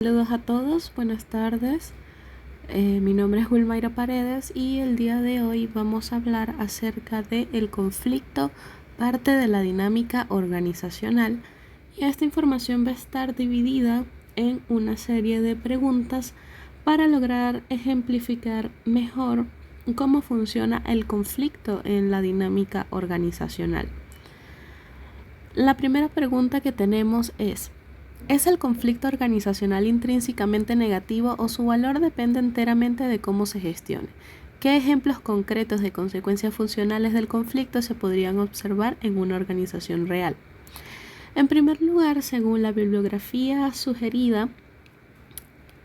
Saludos a todos, buenas tardes. Mi nombre es Wilmayra Paredes y el día de hoy vamos a hablar acerca del conflicto, parte de la dinámica organizacional. Y esta información va a estar dividida en una serie de preguntas para lograr ejemplificar mejor cómo funciona el conflicto en la dinámica organizacional. La primera pregunta que tenemos ¿es el conflicto organizacional intrínsecamente negativo o su valor depende enteramente de cómo se gestione? ¿Qué ejemplos concretos de consecuencias funcionales del conflicto se podrían observar en una organización real? En primer lugar, según la bibliografía sugerida,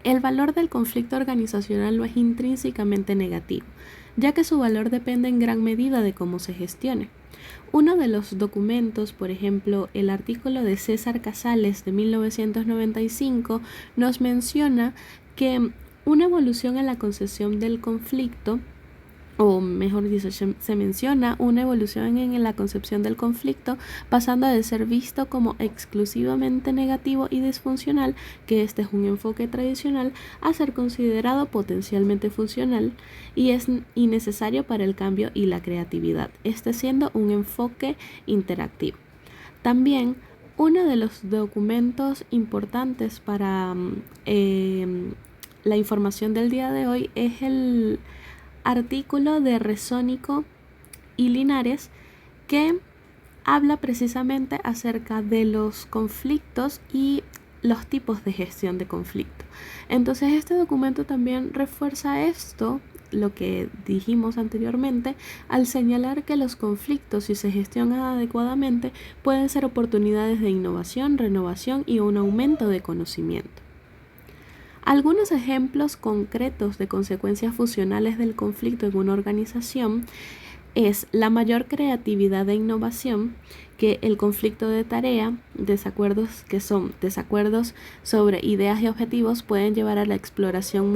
el valor del conflicto organizacional no es intrínsecamente negativo, ya que su valor depende en gran medida de cómo se gestione. Uno de los documentos, por ejemplo, el artículo de César Casales de 1995, nos menciona que una evolución en la concepción del conflicto, o mejor dicho, se menciona una evolución en la concepción del conflicto pasando de ser visto como exclusivamente negativo y disfuncional, que este es un enfoque tradicional, a ser considerado potencialmente funcional y es innecesario para el cambio y la creatividad, este siendo un enfoque interactivo. También uno de los documentos importantes para la información del día de hoy es el artículo de Resónico y Linares, que habla precisamente acerca de los conflictos y los tipos de gestión de conflicto. Entonces este documento también refuerza esto, lo que dijimos anteriormente, al señalar que los conflictos, si se gestionan adecuadamente, pueden ser oportunidades de innovación, renovación y un aumento de conocimiento. Algunos ejemplos concretos de consecuencias funcionales del conflicto en una organización es la mayor creatividad e innovación, que el conflicto de tarea, desacuerdos sobre ideas y objetivos pueden llevar a la exploración de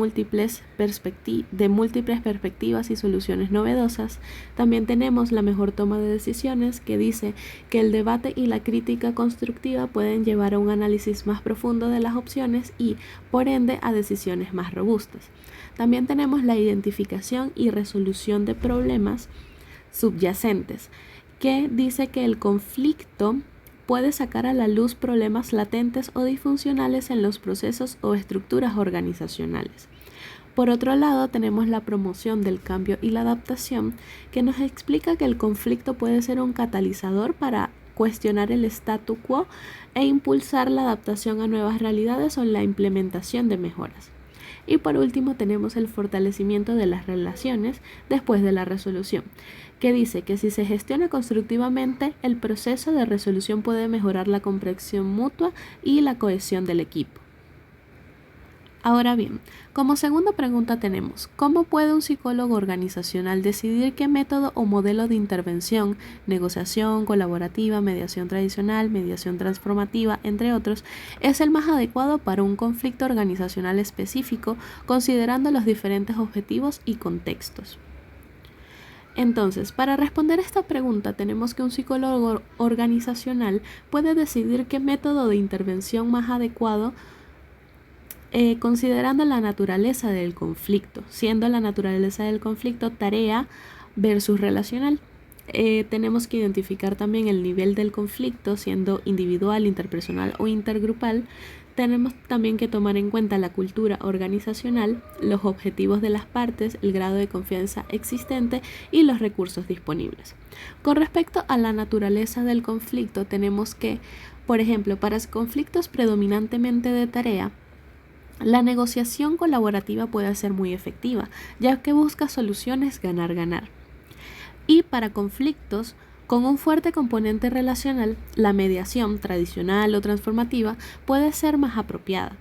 múltiples perspectivas y soluciones novedosas. También tenemos la mejor toma de decisiones, que dice que el debate y la crítica constructiva pueden llevar a un análisis más profundo de las opciones y, por ende, a decisiones más robustas. También tenemos la identificación y resolución de problemas subyacentes, que dice que el conflicto puede sacar a la luz problemas latentes o disfuncionales en los procesos o estructuras organizacionales. Por otro lado, tenemos la promoción del cambio y la adaptación, que nos explica que el conflicto puede ser un catalizador para cuestionar el statu quo e impulsar la adaptación a nuevas realidades o la implementación de mejoras. Y por último tenemos el fortalecimiento de las relaciones después de la resolución, que dice que si se gestiona constructivamente, el proceso de resolución puede mejorar la comprensión mutua y la cohesión del equipo. Ahora bien, como segunda pregunta tenemos, ¿cómo puede un psicólogo organizacional decidir qué método o modelo de intervención, negociación colaborativa, mediación tradicional, mediación transformativa, entre otros, es el más adecuado para un conflicto organizacional específico, considerando los diferentes objetivos y contextos? Entonces, para responder esta pregunta tenemos que un psicólogo organizacional puede decidir qué método de intervención más adecuado, considerando la naturaleza del conflicto, siendo la naturaleza del conflicto tarea versus relacional. Tenemos que identificar también el nivel del conflicto, siendo individual, interpersonal o intergrupal. Tenemos también que tomar en cuenta la cultura organizacional, los objetivos de las partes, el grado de confianza existente y los recursos disponibles. Con respecto a la naturaleza del conflicto, tenemos que, por ejemplo, para conflictos predominantemente de tarea, la negociación colaborativa puede ser muy efectiva, ya que busca soluciones ganar-ganar. Y para conflictos con un fuerte componente relacional, la mediación tradicional o transformativa puede ser más apropiada,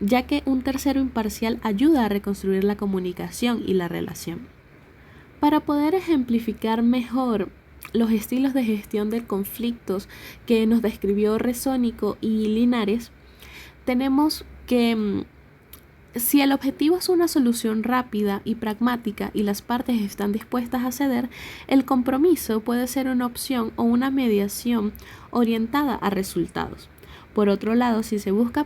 ya que un tercero imparcial ayuda a reconstruir la comunicación y la relación. Para poder ejemplificar mejor los estilos de gestión de conflictos que nos describió Resónico y Linares, tenemos que si el objetivo es una solución rápida y pragmática y las partes están dispuestas a ceder, el compromiso puede ser una opción o una mediación orientada a resultados. Por otro lado, si se busca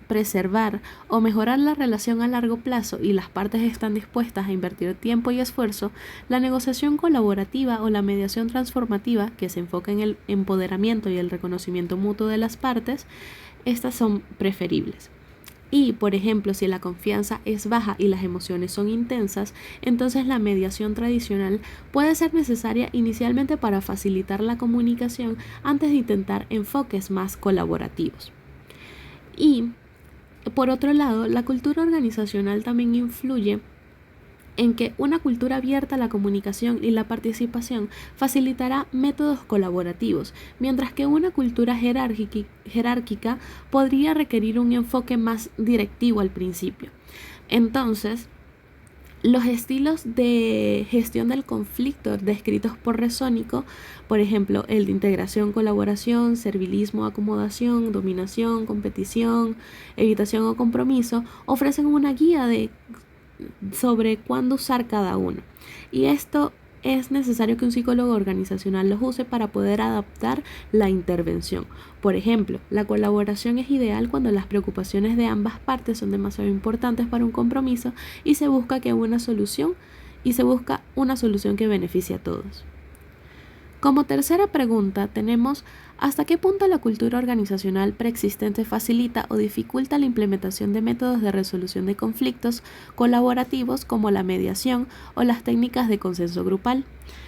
preservar o mejorar la relación a largo plazo y las partes están dispuestas a invertir tiempo y esfuerzo, la negociación colaborativa o la mediación transformativa, que se enfoca en el empoderamiento y el reconocimiento mutuo de las partes, estas son preferibles. Y, por ejemplo, si la confianza es baja y las emociones son intensas, entonces la mediación tradicional puede ser necesaria inicialmente para facilitar la comunicación antes de intentar enfoques más colaborativos. Y, por otro lado, la cultura organizacional también influye en que una cultura abierta a la comunicación y la participación facilitará métodos colaborativos, mientras que una cultura jerárquica podría requerir un enfoque más directivo al principio. Entonces, los estilos de gestión del conflicto descritos por Resónico, por ejemplo, el de integración, colaboración, servilismo, acomodación, dominación, competición, evitación o compromiso, ofrecen una guía sobre cuándo usar cada uno. Y esto es necesario que un psicólogo organizacional los use para poder adaptar la intervención. Por ejemplo, la colaboración es ideal cuando las preocupaciones de ambas partes son demasiado importantes para un compromiso y se busca una solución que beneficie a todos. Como tercera pregunta tenemos ¿hasta qué punto la cultura organizacional preexistente facilita o dificulta la implementación de métodos de resolución de conflictos colaborativos como la mediación o las técnicas de consenso grupal?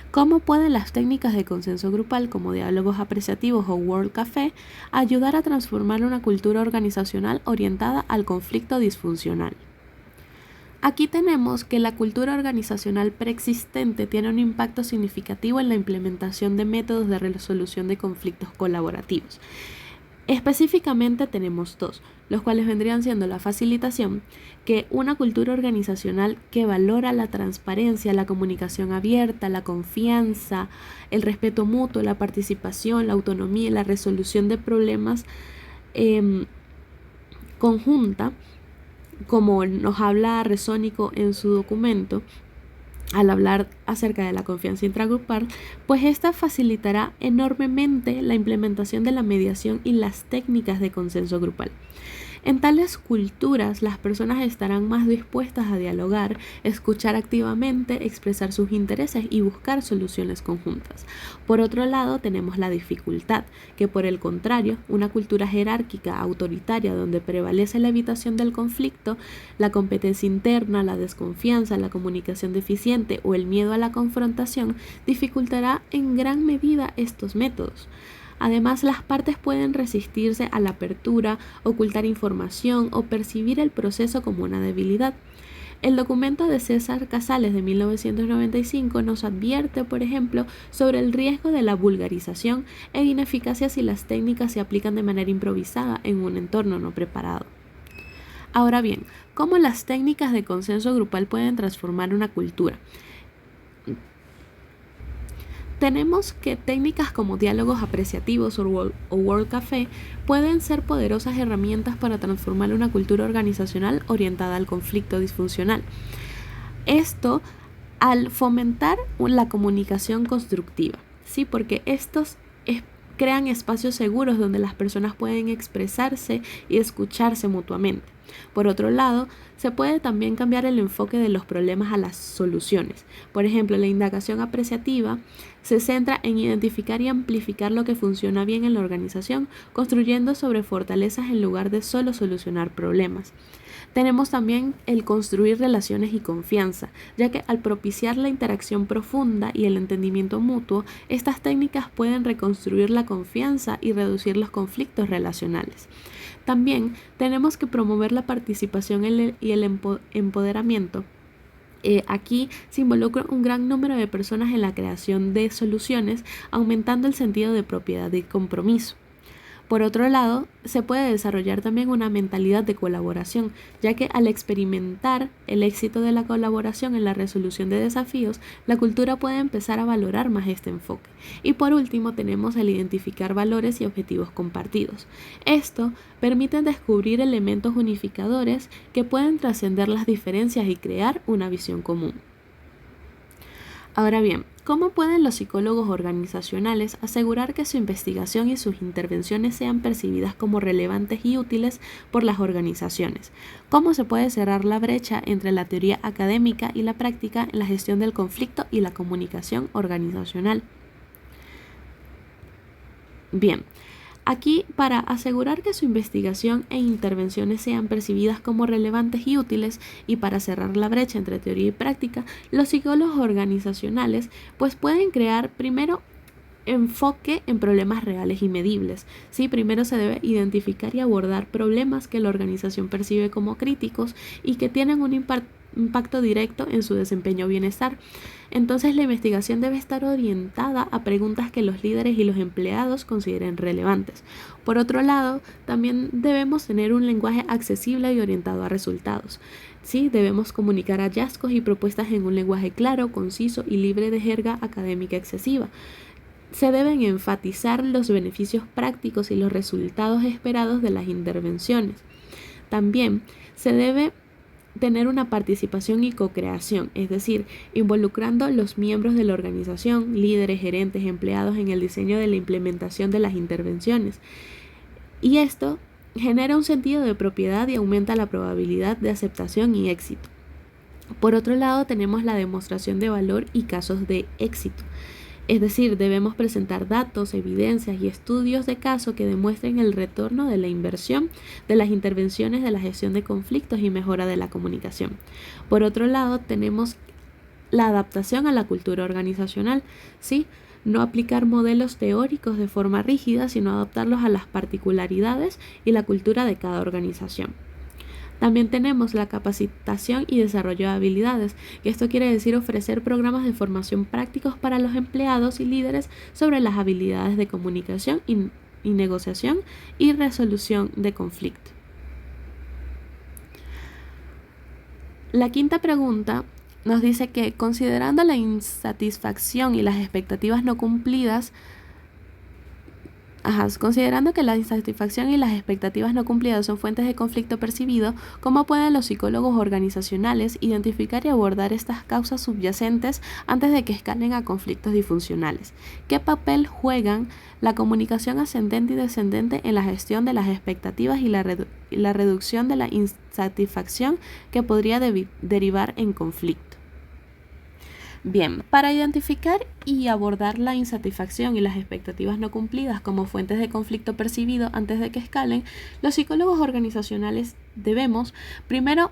¿Cómo pueden las técnicas de consenso grupal como diálogos apreciativos o World Café ayudar a transformar una cultura organizacional orientada al conflicto disfuncional? Aquí tenemos que la cultura organizacional preexistente tiene un impacto significativo en la implementación de métodos de resolución de conflictos colaborativos. Específicamente tenemos dos, los cuales vendrían siendo la facilitación, que una cultura organizacional que valora la transparencia, la comunicación abierta, la confianza, el respeto mutuo, la participación, la autonomía y la resolución de problemas conjunta, como nos habla Resónico en su documento, al hablar acerca de la confianza intragrupal, pues esta facilitará enormemente la implementación de la mediación y las técnicas de consenso grupal. En tales culturas, las personas estarán más dispuestas a dialogar, escuchar activamente, expresar sus intereses y buscar soluciones conjuntas. Por otro lado, tenemos la dificultad, que por el contrario, una cultura jerárquica, autoritaria, donde prevalece la evitación del conflicto, la competencia interna, la desconfianza, la comunicación deficiente o el miedo a la confrontación, dificultará en gran medida estos métodos. Además, las partes pueden resistirse a la apertura, ocultar información o percibir el proceso como una debilidad. El documento de César Casales de 1995 nos advierte, por ejemplo, sobre el riesgo de la vulgarización e ineficacia si las técnicas se aplican de manera improvisada en un entorno no preparado. Ahora bien, ¿cómo las técnicas de consenso grupal pueden transformar una cultura? Tenemos que técnicas como diálogos apreciativos o World Café pueden ser poderosas herramientas para transformar una cultura organizacional orientada al conflicto disfuncional. Esto al fomentar la comunicación constructiva, ¿sí? Porque estos crean espacios seguros donde las personas pueden expresarse y escucharse mutuamente. Por otro lado, se puede también cambiar el enfoque de los problemas a las soluciones. Por ejemplo, la indagación apreciativa se centra en identificar y amplificar lo que funciona bien en la organización, construyendo sobre fortalezas en lugar de solo solucionar problemas. Tenemos también el construir relaciones y confianza, ya que al propiciar la interacción profunda y el entendimiento mutuo, estas técnicas pueden reconstruir la confianza y reducir los conflictos relacionales. También tenemos que promover la participación y el empoderamiento. Aquí se involucra un gran número de personas en la creación de soluciones, aumentando el sentido de propiedad y compromiso. Por otro lado, se puede desarrollar también una mentalidad de colaboración, ya que al experimentar el éxito de la colaboración en la resolución de desafíos, la cultura puede empezar a valorar más este enfoque. Y por último, tenemos el identificar valores y objetivos compartidos. Esto permite descubrir elementos unificadores que pueden trascender las diferencias y crear una visión común. Ahora bien, ¿cómo pueden los psicólogos organizacionales asegurar que su investigación y sus intervenciones sean percibidas como relevantes y útiles por las organizaciones? ¿Cómo se puede cerrar la brecha entre la teoría académica y la práctica en la gestión del conflicto y la comunicación organizacional? Bien, aquí, para asegurar que su investigación e intervenciones sean percibidas como relevantes y útiles y para cerrar la brecha entre teoría y práctica, los psicólogos organizacionales pues pueden crear primero enfoque en problemas reales y medibles. ¿Sí? Primero se debe identificar y abordar problemas que la organización percibe como críticos y que tienen un impacto directo en su desempeño o bienestar. Entonces la investigación debe estar orientada a preguntas que los líderes y los empleados consideren relevantes. Por otro lado, también debemos tener un lenguaje accesible y orientado a resultados. Sí, debemos comunicar hallazgos y propuestas en un lenguaje claro, conciso y libre de jerga académica excesiva. Se deben enfatizar los beneficios prácticos y los resultados esperados de las intervenciones. También se debe tener una participación y co-creación, es decir, involucrando los miembros de la organización, líderes, gerentes, empleados en el diseño de la implementación de las intervenciones. Y esto genera un sentido de propiedad y aumenta la probabilidad de aceptación y éxito. Por otro lado, tenemos la demostración de valor y casos de éxito. Es decir, debemos presentar datos, evidencias y estudios de caso que demuestren el retorno de la inversión de las intervenciones de la gestión de conflictos y mejora de la comunicación. Por otro lado, tenemos la adaptación a la cultura organizacional, ¿sí? No aplicar modelos teóricos de forma rígida, sino adaptarlos a las particularidades y la cultura de cada organización. También tenemos la capacitación y desarrollo de habilidades, que esto quiere decir ofrecer programas de formación prácticos para los empleados y líderes sobre las habilidades de comunicación y negociación y resolución de conflicto. La quinta pregunta nos dice que, considerando la insatisfacción y las expectativas no cumplidas, considerando que la insatisfacción y las expectativas no cumplidas son fuentes de conflicto percibido, ¿cómo pueden los psicólogos organizacionales identificar y abordar estas causas subyacentes antes de que escalen a conflictos disfuncionales? ¿Qué papel juegan la comunicación ascendente y descendente en la gestión de las expectativas y la reducción de la insatisfacción que podría derivar en conflicto? Bien, para identificar y abordar la insatisfacción y las expectativas no cumplidas como fuentes de conflicto percibido antes de que escalen, los psicólogos organizacionales debemos primero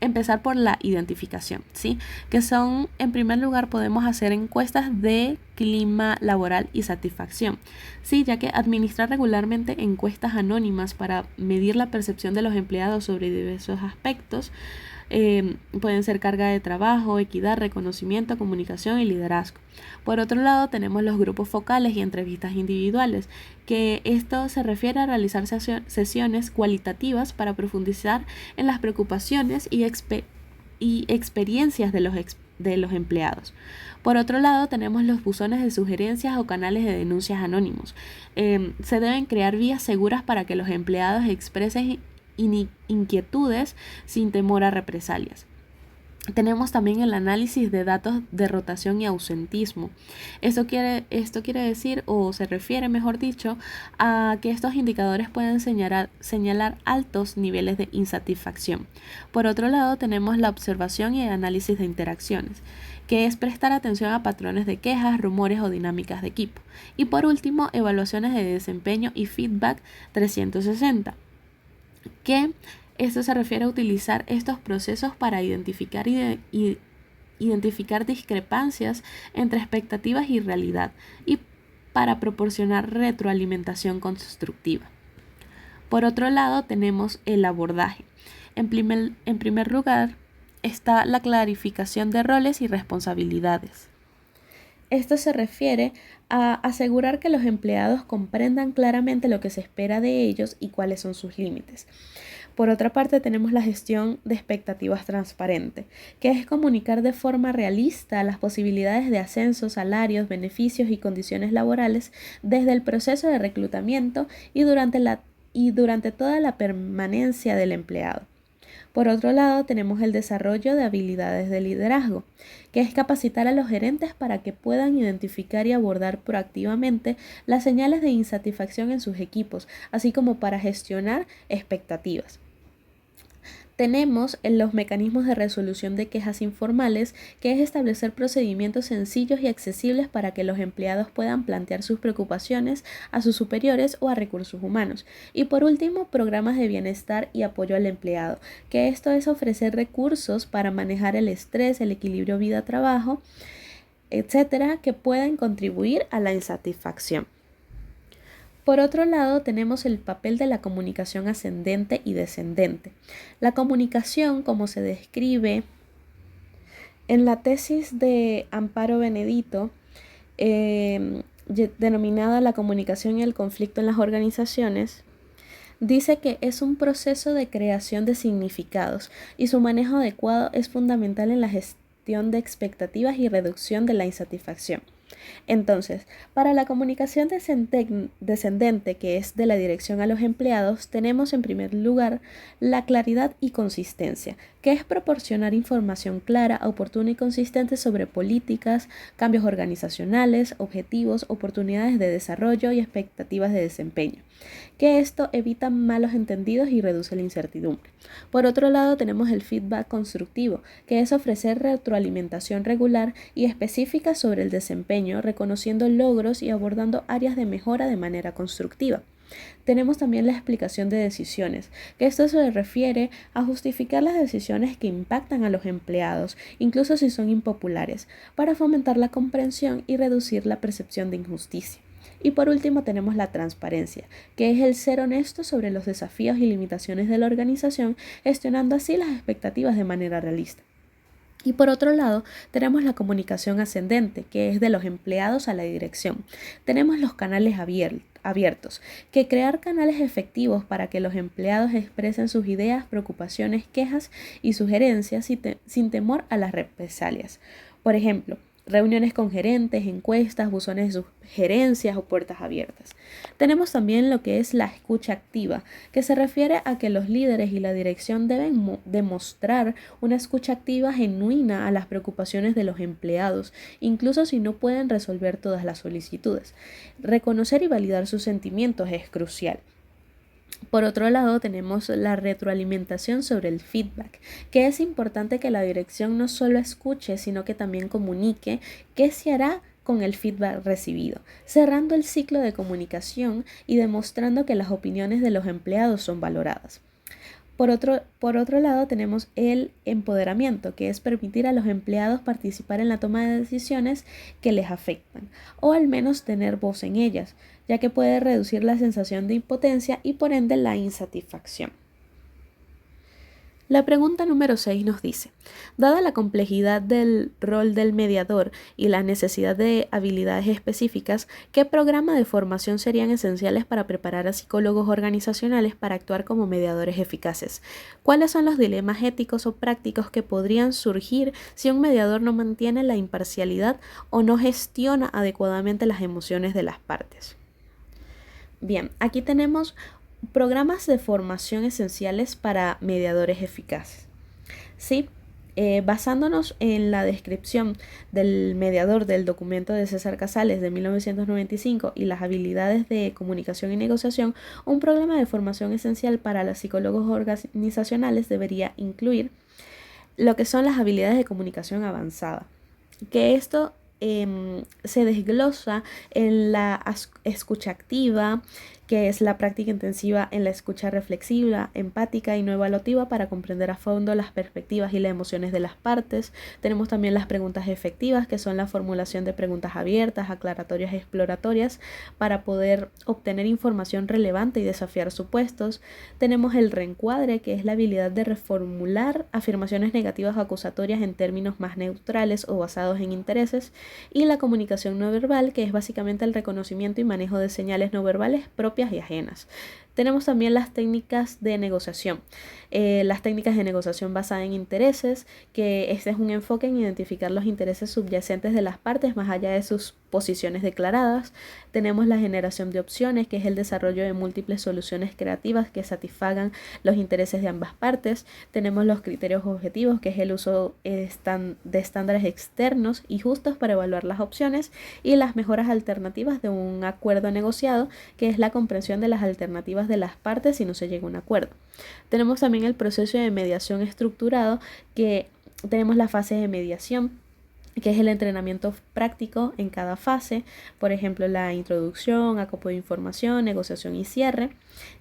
empezar por la identificación, ¿sí? Que son, en primer lugar, podemos hacer encuestas de clima laboral y satisfacción, ¿sí? Ya que administrar regularmente encuestas anónimas para medir la percepción de los empleados sobre diversos aspectos pueden ser carga de trabajo, equidad, reconocimiento, comunicación y liderazgo. Por otro lado, tenemos los grupos focales y entrevistas individuales, que esto se refiere a realizar sesiones cualitativas para profundizar en las preocupaciones y experiencias de los empleados. Por otro lado, tenemos los buzones de sugerencias o canales de denuncias anónimos. Se deben crear vías seguras para que los empleados expresen inquietudes sin temor a represalias. Tenemos también el análisis de datos de rotación y ausentismo. Esto quiere decir, o se refiere, mejor dicho, a que estos indicadores pueden señalar altos niveles de insatisfacción. Por otro lado, tenemos la observación y el análisis de interacciones, que es prestar atención a patrones de quejas, rumores o dinámicas de equipo. Y por último, evaluaciones de desempeño y feedback 360. Que esto se refiere a utilizar estos procesos para identificar discrepancias entre expectativas y realidad y para proporcionar retroalimentación constructiva. Por otro lado, tenemos el abordaje. En primer lugar está la clarificación de roles y responsabilidades. Esto se refiere a asegurar que los empleados comprendan claramente lo que se espera de ellos y cuáles son sus límites. Por otra parte, tenemos la gestión de expectativas transparente, que es comunicar de forma realista las posibilidades de ascenso, salarios, beneficios y condiciones laborales desde el proceso de reclutamiento y durante toda la permanencia del empleado. Por otro lado, tenemos el desarrollo de habilidades de liderazgo, que es capacitar a los gerentes para que puedan identificar y abordar proactivamente las señales de insatisfacción en sus equipos, así como para gestionar expectativas. Tenemos los mecanismos de resolución de quejas informales, que es establecer procedimientos sencillos y accesibles para que los empleados puedan plantear sus preocupaciones a sus superiores o a recursos humanos. Y por último, programas de bienestar y apoyo al empleado, que esto es ofrecer recursos para manejar el estrés, el equilibrio vida-trabajo, etcétera, que pueden contribuir a la insatisfacción. Por otro lado, tenemos el papel de la comunicación ascendente y descendente. La comunicación, como se describe en la tesis de Amparo Benedito, denominada La comunicación y el conflicto en las organizaciones, dice que es un proceso de creación de significados y su manejo adecuado es fundamental en la gestión de expectativas y reducción de la insatisfacción. Entonces, para la comunicación descendente, que es de la dirección a los empleados, tenemos en primer lugar la claridad y consistencia, que es proporcionar información clara, oportuna y consistente sobre políticas, cambios organizacionales, objetivos, oportunidades de desarrollo y expectativas de desempeño, que esto evita malos entendidos y reduce la incertidumbre. Por otro lado, tenemos el feedback constructivo, que es ofrecer retroalimentación regular y específica sobre el desempeño, reconociendo logros y abordando áreas de mejora de manera constructiva. Tenemos también la explicación de decisiones, que esto se refiere a justificar las decisiones que impactan a los empleados, incluso si son impopulares, para fomentar la comprensión y reducir la percepción de injusticia. Y por último tenemos la transparencia, que es el ser honesto sobre los desafíos y limitaciones de la organización, gestionando así las expectativas de manera realista. Y por otro lado, tenemos la comunicación ascendente, que es de los empleados a la dirección. Tenemos los canales abiertos, que crear canales efectivos para que los empleados expresen sus ideas, preocupaciones, quejas y sugerencias sin temor a las represalias. Por ejemplo, reuniones con gerentes, encuestas, buzones de sugerencias o puertas abiertas. Tenemos también lo que es la escucha activa, que se refiere a que los líderes y la dirección deben demostrar una escucha activa genuina a las preocupaciones de los empleados, incluso si no pueden resolver todas las solicitudes. Reconocer y validar sus sentimientos es crucial. Por otro lado, tenemos la retroalimentación sobre el feedback, que es importante que la dirección no solo escuche, sino que también comunique qué se hará con el feedback recibido, cerrando el ciclo de comunicación y demostrando que las opiniones de los empleados son valoradas. Por otro lado, tenemos el empoderamiento, que es permitir a los empleados participar en la toma de decisiones que les afectan, o al menos tener voz en ellas, ya que puede reducir la sensación de impotencia y por ende la insatisfacción. La pregunta número 6 nos dice, dada la complejidad del rol del mediador y la necesidad de habilidades específicas, ¿qué programa de formación serían esenciales para preparar a psicólogos organizacionales para actuar como mediadores eficaces? ¿Cuáles son los dilemas éticos o prácticos que podrían surgir si un mediador no mantiene la imparcialidad o no gestiona adecuadamente las emociones de las partes? Bien, aquí tenemos programas de formación esenciales para mediadores eficaces. Sí, basándonos en la descripción del mediador del documento de César Casales de 1995 y las habilidades de comunicación y negociación, un programa de formación esencial para los psicólogos organizacionales debería incluir lo que son las habilidades de comunicación avanzada, que esto se desglosa en la escucha activa, que es la práctica intensiva en la escucha reflexiva, empática y no evaluativa para comprender a fondo las perspectivas y las emociones de las partes. Tenemos también las preguntas efectivas, que son la formulación de preguntas abiertas, aclaratorias y exploratorias para poder obtener información relevante y desafiar supuestos. Tenemos el reencuadre, que es la habilidad de reformular afirmaciones negativas o acusatorias en términos más neutrales o basados en intereses. Y la comunicación no verbal, que es básicamente el reconocimiento y manejo de señales no verbales propias y ajenas. Tenemos también las técnicas de negociación. Las técnicas de negociación basadas en intereses, que este es un enfoque en identificar los intereses subyacentes de las partes más allá de sus posiciones declaradas. Tenemos la generación de opciones, que es el desarrollo de múltiples soluciones creativas que satisfagan los intereses de ambas partes. Tenemos los criterios objetivos, que es el uso de estándares externos y justos para evaluar las opciones, y las mejoras alternativas de un acuerdo negociado, que es la comprensión de las alternativas de las partes si no se llega a un acuerdo. Tenemos también el proceso de mediación estructurado, que tenemos la fase de mediación, que es el entrenamiento práctico en cada fase, por ejemplo la introducción, acopio de información, negociación y cierre,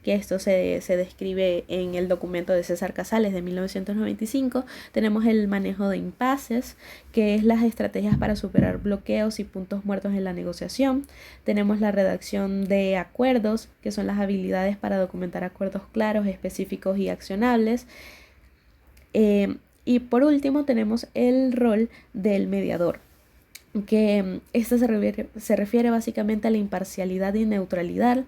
que esto se describe en el documento de César Casales de 1995. Tenemos el manejo de impases, que es las estrategias para superar bloqueos y puntos muertos en la negociación. Tenemos la redacción de acuerdos, que son las habilidades para documentar acuerdos claros, específicos y accionables. Y por último tenemos el rol del mediador, que esto se refiere básicamente a la imparcialidad y neutralidad,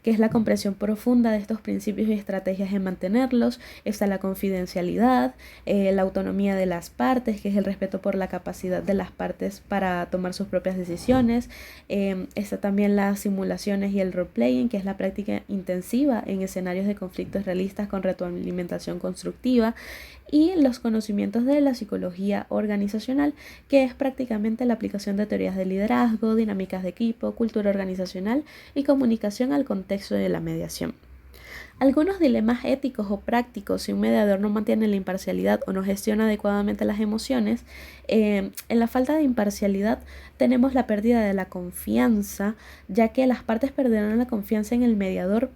que es la comprensión profunda de estos principios y estrategias en mantenerlos. Está la confidencialidad, la autonomía de las partes, que es el respeto por la capacidad de las partes para tomar sus propias decisiones. Está también las simulaciones y el role-playing, que es la práctica intensiva en escenarios de conflictos realistas con retroalimentación constructiva. Y los conocimientos de la psicología organizacional, que es prácticamente la aplicación de teorías de liderazgo, dinámicas de equipo, cultura organizacional y comunicación al contexto de la mediación. Algunos dilemas éticos o prácticos si un mediador no mantiene la imparcialidad o no gestiona adecuadamente las emociones. En la falta de imparcialidad tenemos la pérdida de la confianza, ya que las partes perderán la confianza en el mediador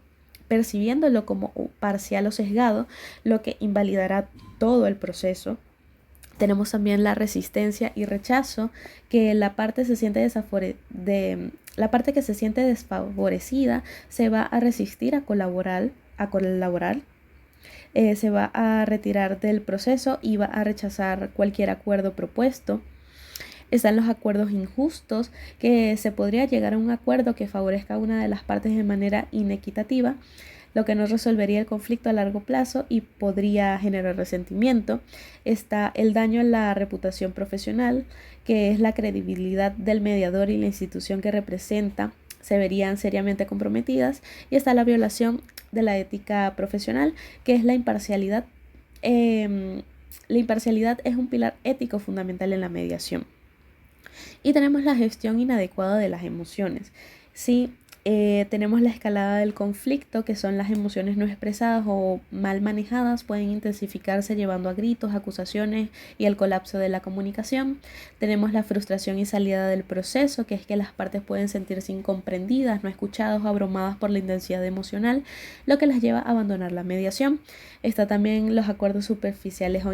percibiéndolo como parcial o sesgado, lo que invalidará todo el proceso. Tenemos también la resistencia y rechazo, que la parte que se siente desfavorecida se va a resistir a colaborar, se va a retirar del proceso y va a rechazar cualquier acuerdo propuesto. Están los acuerdos injustos, que se podría llegar a un acuerdo que favorezca a una de las partes de manera inequitativa, lo que no resolvería el conflicto a largo plazo y podría generar resentimiento. Está el daño en la reputación profesional, que es la credibilidad del mediador y la institución que representa se verían seriamente comprometidas. Y está la violación de la ética profesional, que es la imparcialidad. La imparcialidad es un pilar ético fundamental en la mediación. Y tenemos la gestión inadecuada de las emociones. Sí, tenemos la escalada del conflicto, que son las emociones no expresadas o mal manejadas, pueden intensificarse llevando a gritos, acusaciones y el colapso de la comunicación. Tenemos la frustración y salida del proceso, que es que las partes pueden sentirse incomprendidas, no escuchadas o abrumadas por la intensidad emocional, lo que las lleva a abandonar la mediación. Está también los acuerdos superficiales o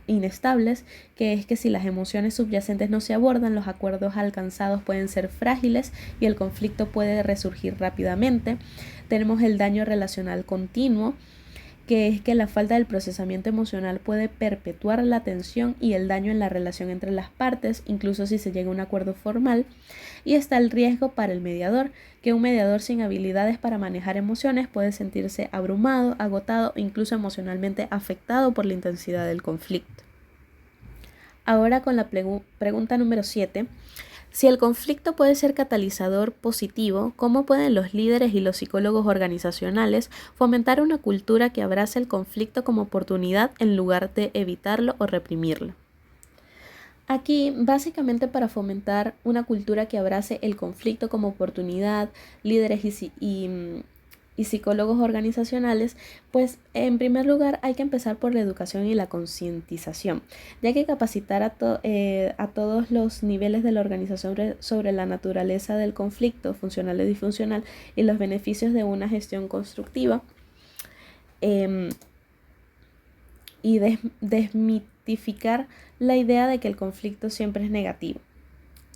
inestables, que es que si las emociones subyacentes no se abordan, los acuerdos alcanzados pueden ser frágiles y el conflicto puede resurgir rápidamente. Tenemos el daño relacional continuo, que es que la falta del procesamiento emocional puede perpetuar la tensión y el daño en la relación entre las partes, incluso si se llega a un acuerdo formal. Y está el riesgo para el mediador, que un mediador sin habilidades para manejar emociones puede sentirse abrumado, agotado e incluso emocionalmente afectado por la intensidad del conflicto. Ahora con la pregunta número 7. Si el conflicto puede ser catalizador positivo, ¿cómo pueden los líderes y los psicólogos organizacionales fomentar una cultura que abrace el conflicto como oportunidad en lugar de evitarlo o reprimirlo? Aquí, básicamente para fomentar una cultura que abrace el conflicto como oportunidad, líderes y psicólogos organizacionales, pues en primer lugar hay que empezar por la educación y la concientización, ya que capacitar a todos los niveles de la organización sobre la naturaleza del conflicto funcional y disfuncional y los beneficios de una gestión constructiva, y desmitificar la idea de que el conflicto siempre es negativo.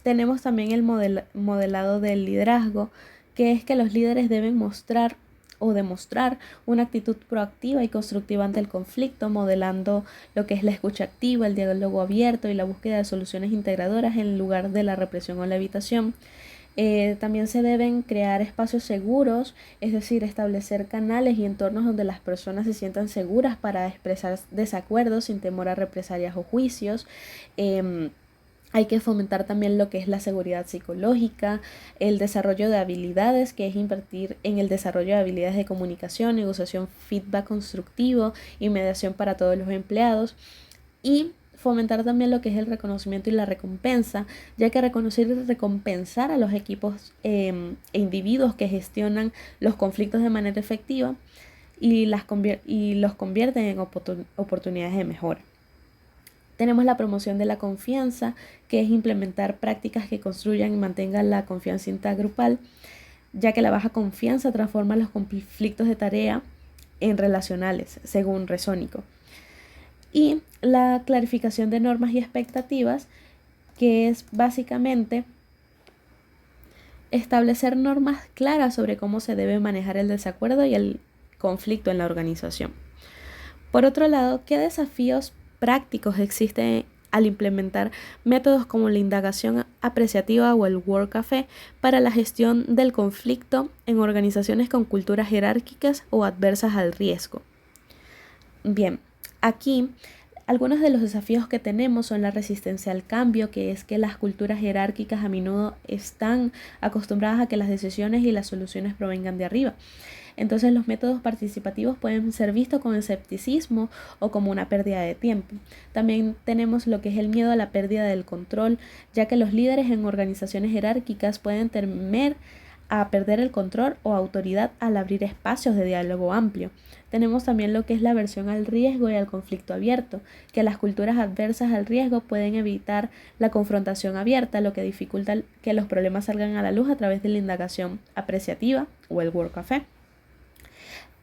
Tenemos también el modelado del liderazgo, que es que los líderes deben mostrar o demostrar una actitud proactiva y constructiva ante el conflicto, modelando lo que es la escucha activa, el diálogo abierto y la búsqueda de soluciones integradoras en lugar de la represión o la evitación. También se deben crear espacios seguros, es decir, establecer canales y entornos donde las personas se sientan seguras para expresar desacuerdos sin temor a represalias o juicios. Hay que fomentar también lo que es la seguridad psicológica, el desarrollo de habilidades, que es invertir en el desarrollo de habilidades de comunicación, negociación, feedback constructivo y mediación para todos los empleados. Y fomentar también lo que es el reconocimiento y la recompensa, ya que reconocer y recompensar a los equipos e individuos que gestionan los conflictos de manera efectiva y los convierten en oportunidades de mejora. Tenemos la promoción de la confianza, que es implementar prácticas que construyan y mantengan la confianza intergrupal, ya que la baja confianza transforma los conflictos de tarea en relacionales, según Resónico. Y la clarificación de normas y expectativas, que es básicamente establecer normas claras sobre cómo se debe manejar el desacuerdo y el conflicto en la organización. Por otro lado, ¿qué desafíos prácticos existen al implementar métodos como la indagación apreciativa o el Word Café para la gestión del conflicto en organizaciones con culturas jerárquicas o adversas al riesgo? Bien, aquí algunos de los desafíos que tenemos son la resistencia al cambio, que es que las culturas jerárquicas a menudo están acostumbradas a que las decisiones y las soluciones provengan de arriba. Entonces los métodos participativos pueden ser vistos con escepticismo o como una pérdida de tiempo. También tenemos lo que es el miedo a la pérdida del control, ya que los líderes en organizaciones jerárquicas pueden temer a perder el control o autoridad al abrir espacios de diálogo amplio. Tenemos también lo que es la aversión al riesgo y al conflicto abierto, que las culturas adversas al riesgo pueden evitar la confrontación abierta, lo que dificulta que los problemas salgan a la luz a través de la indagación apreciativa o el Word Café.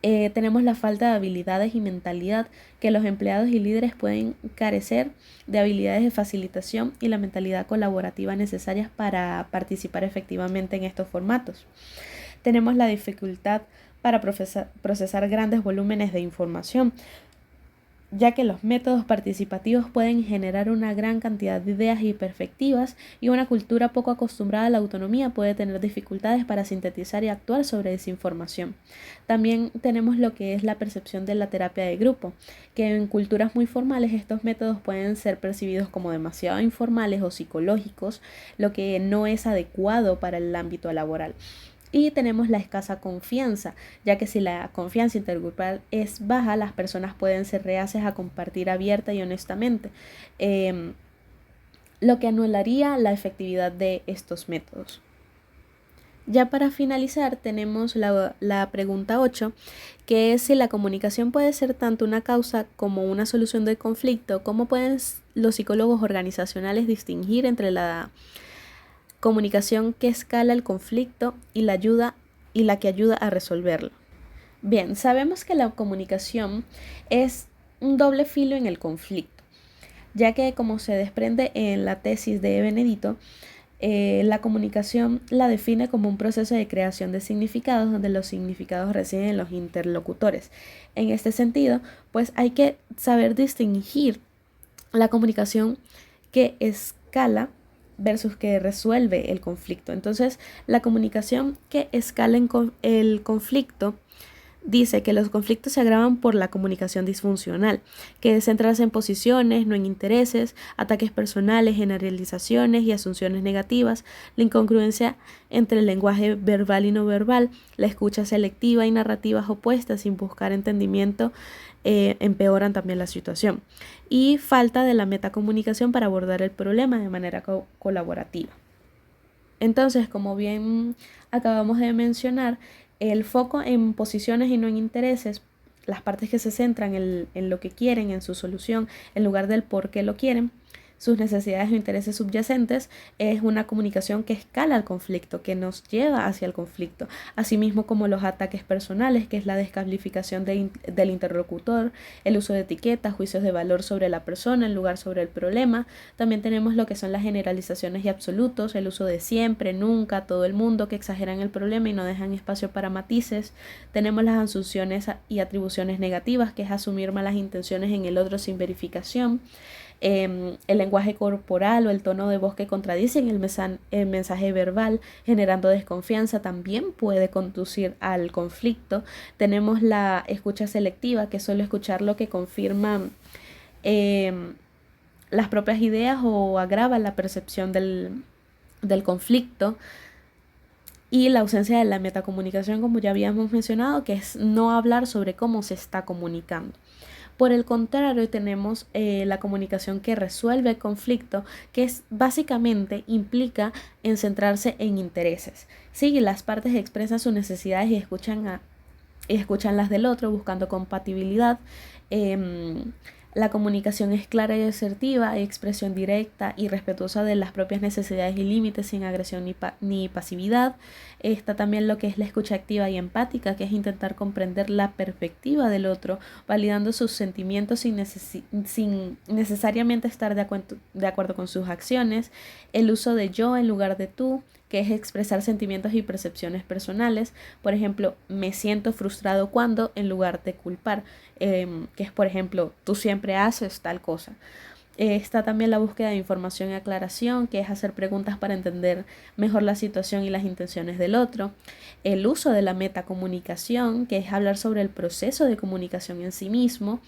Tenemos la falta de habilidades y mentalidad, que los empleados y líderes pueden carecer de habilidades de facilitación y la mentalidad colaborativa necesarias para participar efectivamente en estos formatos. Tenemos la dificultad para procesar grandes volúmenes de información, ya que los métodos participativos pueden generar una gran cantidad de ideas y perspectivas, y una cultura poco acostumbrada a la autonomía puede tener dificultades para sintetizar y actuar sobre esa información. También tenemos lo que es la percepción de la terapia de grupo, que en culturas muy formales estos métodos pueden ser percibidos como demasiado informales o psicológicos, lo que no es adecuado para el ámbito laboral. Y tenemos la escasa confianza, ya que si la confianza intergrupal es baja, las personas pueden ser reacias a compartir abierta y honestamente, lo que anularía la efectividad de estos métodos. Ya para finalizar tenemos la pregunta 8, que es si la comunicación puede ser tanto una causa como una solución del conflicto. ¿Cómo pueden los psicólogos organizacionales distinguir entre la comunicación que escala el conflicto y la que ayuda a resolverlo? Bien, sabemos que la comunicación es un doble filo en el conflicto, ya que, como se desprende en la tesis de Benedito, la comunicación la define como un proceso de creación de significados donde los significados residen en los interlocutores. En este sentido, pues hay que saber distinguir la comunicación que escala versus que resuelve el conflicto. Entonces, la comunicación que escala el conflicto dice que los conflictos se agravan por la comunicación disfuncional, que centrarse en posiciones, no en intereses, ataques personales, generalizaciones y asunciones negativas, la incongruencia entre el lenguaje verbal y no verbal, la escucha selectiva y narrativas opuestas sin buscar entendimiento, empeoran también la situación, y falta de la metacomunicación para abordar el problema de manera colaborativa. Entonces, como bien acabamos de mencionar, el foco en posiciones y no en intereses, las partes que se centran en lo que quieren, en su solución, en lugar del por qué lo quieren, sus necesidades o intereses subyacentes, es una comunicación que escala el conflicto, que nos lleva hacia el conflicto, asimismo como los ataques personales, que es la descalificación del interlocutor, el uso de etiquetas, juicios de valor sobre la persona en lugar sobre el problema. También tenemos lo que son las generalizaciones y absolutos, el uso de siempre, nunca, todo el mundo, que exageran el problema y no dejan espacio para matices. Tenemos las asunciones y atribuciones negativas, que es asumir malas intenciones en el otro sin verificación. el lenguaje corporal o el tono de voz que contradicen el mensaje verbal, generando desconfianza, también puede conducir al conflicto. Tenemos la escucha selectiva, que es solo escuchar lo que confirma las propias ideas o agrava la percepción del conflicto. Y la ausencia de la metacomunicación, como ya habíamos mencionado, que es no hablar sobre cómo se está comunicando. Por el contrario, tenemos la comunicación que resuelve el conflicto, que es básicamente implica en centrarse en intereses. Sí, las partes expresan sus necesidades y escuchan las del otro, buscando compatibilidad. La comunicación es clara y asertiva, hay expresión directa y respetuosa de las propias necesidades y límites, sin agresión ni pasividad. Está también lo que es la escucha activa y empática, que es intentar comprender la perspectiva del otro, validando sus sentimientos sin necesariamente estar de acuerdo con sus acciones. El uso de yo en lugar de tú, que es expresar sentimientos y percepciones personales. Por ejemplo, me siento frustrado cuando, en lugar de culpar, que es, por ejemplo, tú siempre haces tal cosa. Está también la búsqueda de información y aclaración, que es hacer preguntas para entender mejor la situación y las intenciones del otro. El uso de la metacomunicación, que es hablar sobre el proceso de comunicación en sí mismo.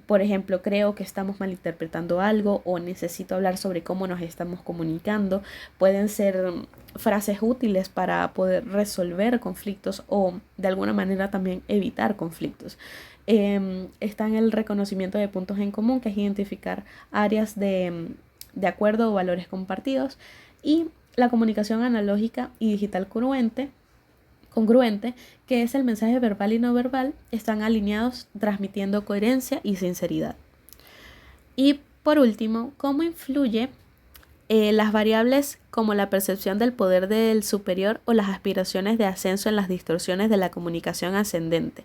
Por ejemplo, creo que estamos malinterpretando algo o necesito hablar sobre cómo nos estamos comunicando. Pueden ser frases útiles para poder resolver conflictos o de alguna manera también evitar conflictos. Está en el reconocimiento de puntos en común, que es identificar áreas de acuerdo o valores compartidos. Y la comunicación analógica y digital congruente, que es el mensaje verbal y no verbal, están alineados transmitiendo coherencia y sinceridad. Y por último, ¿cómo influye las variables como la percepción del poder del superior o las aspiraciones de ascenso en las distorsiones de la comunicación ascendente?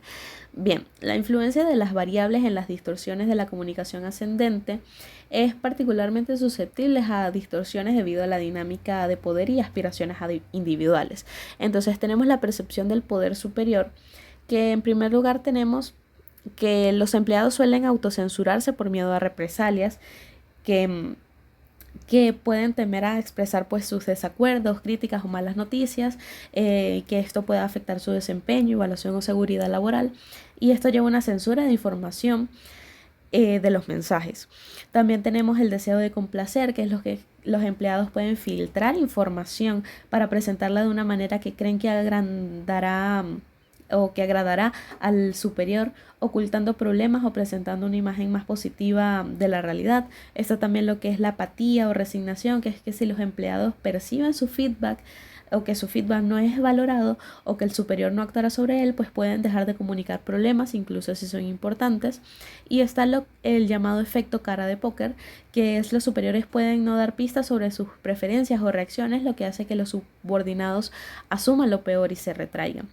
Bien, la influencia de las variables en las distorsiones de la comunicación ascendente es particularmente susceptible a distorsiones debido a la dinámica de poder y aspiraciones individuales. Entonces tenemos la percepción del poder superior, que en primer lugar tenemos que los empleados suelen autocensurarse por miedo a represalias, que pueden temer a expresar pues sus desacuerdos, críticas o malas noticias, que esto pueda afectar su desempeño, evaluación o seguridad laboral, y esto lleva a una censura de información de los mensajes. También tenemos el deseo de complacer, que es lo que los empleados pueden filtrar información para presentarla de una manera que creen que agradará al superior, ocultando problemas o presentando una imagen más positiva de la realidad. Está también lo que es la apatía o resignación, que es que si los empleados perciben su feedback o que su feedback no es valorado o que el superior no actuará sobre él, pues pueden dejar de comunicar problemas, incluso si son importantes. Y está el llamado efecto cara de póker, que es los superiores pueden no dar pistas sobre sus preferencias o reacciones, lo que hace que los subordinados asuman lo peor y se retraigan.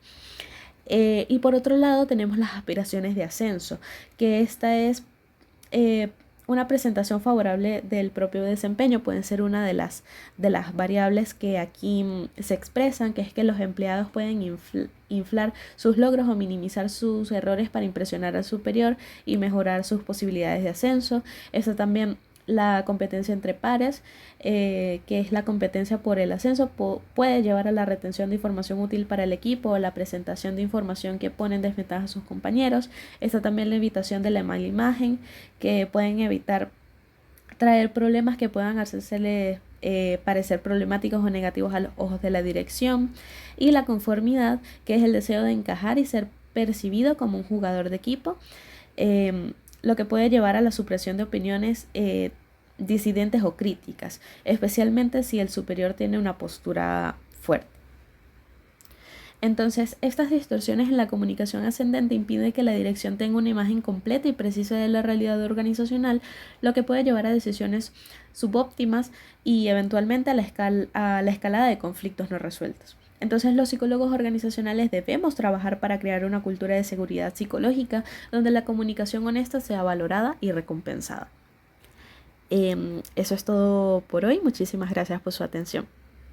Y por otro lado tenemos las aspiraciones de ascenso, que esta es una presentación favorable del propio desempeño. Pueden ser una de las variables que aquí se expresan, que es que los empleados pueden inflar sus logros o minimizar sus errores para impresionar al superior y mejorar sus posibilidades de ascenso. Esto también la competencia entre pares, que es la competencia por el ascenso, puede llevar a la retención de información útil para el equipo o la presentación de información que pone en desventaja a sus compañeros. Está también la evitación de la mala imagen, que pueden evitar traer problemas que puedan hacérsele parecer problemáticos o negativos a los ojos de la dirección. Y la conformidad, que es el deseo de encajar y ser percibido como un jugador de equipo, lo que puede llevar a la supresión de opiniones disidentes o críticas, especialmente si el superior tiene una postura fuerte. Entonces, estas distorsiones en la comunicación ascendente impiden que la dirección tenga una imagen completa y precisa de la realidad organizacional, lo que puede llevar a decisiones subóptimas y eventualmente a la escalada de conflictos no resueltos. Entonces, los psicólogos organizacionales debemos trabajar para crear una cultura de seguridad psicológica donde la comunicación honesta sea valorada y recompensada. Eso es todo por hoy. Muchísimas gracias por su atención.